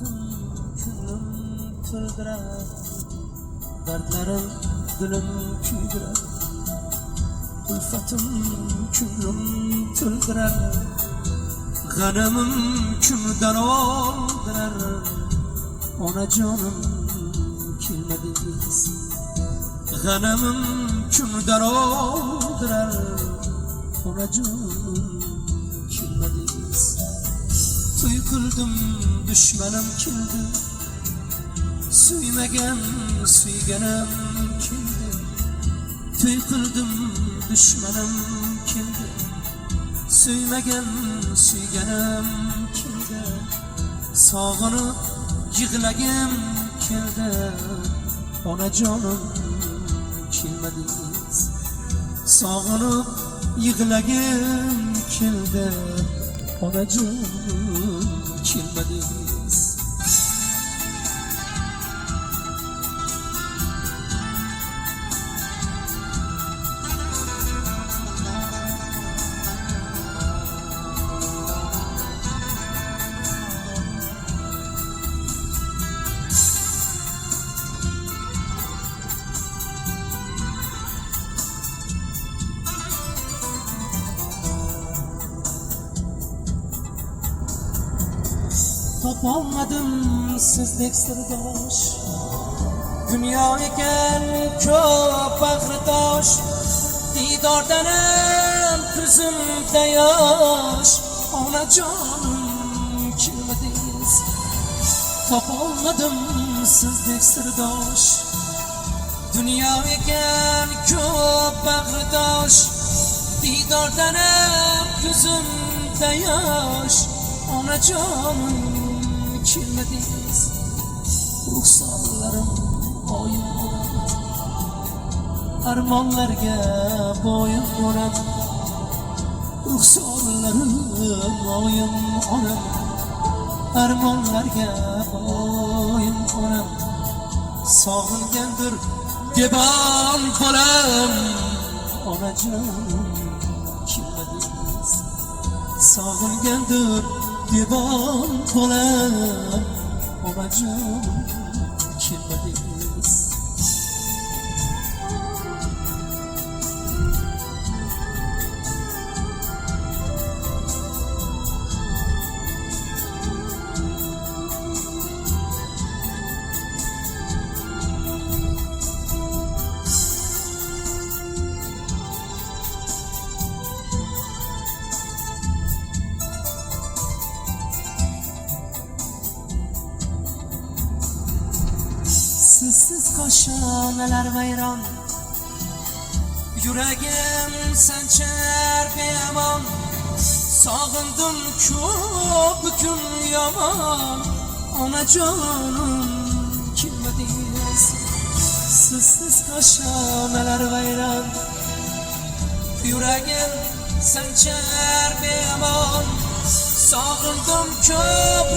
Ulfatim kunlim to'ldirar, dardlarim dilim kuydirar. Ulfatim kunlim to'ldirar, g'animim kundan oldirar. Onajonim kelmadingiz, g'animim kundan oldirar. Onajonim kelmadingiz. To'y qildim dushmanim keldi, suymagan suyganim keldi. To'y qildim dushmanim keldi, suymagan suyganim keldi. Sog'inib yig'lagim keldi, onajonim kelmadingiz. Sog'inib yig'lagim keldi, onajonim kelmadingiz. Topolmadim sizdek sirdosh, dunyo ekan ko'p bag'ritosh. Didordanim ko'zimda yosh, onajonim kelmadingiz. Topolmadim sizdek sirdosh, dunyo ekan ko'p bag'ritosh. Didordanim ko'zimda yosh, onajonim kelmadingiz. Ruxsonlarim oyim bo'ladi, armonlarga boyim bo'ladi. Ruxsonlarim oyim onam, armonlarga boyim onam. Sog'ingandir devon bolam, onajonim kelmadingiz. Sog'ingandir devon bolam, onajonim kelmadingiz. Sizsiz qoshonalar vayron, yuragim sanchar beamon. Sog'indim ko'p kun yomon, onajonim kelmadingiz. Sizsiz qoshonalar vayron, yuragim sanchar beamon. Sog'indim ko'p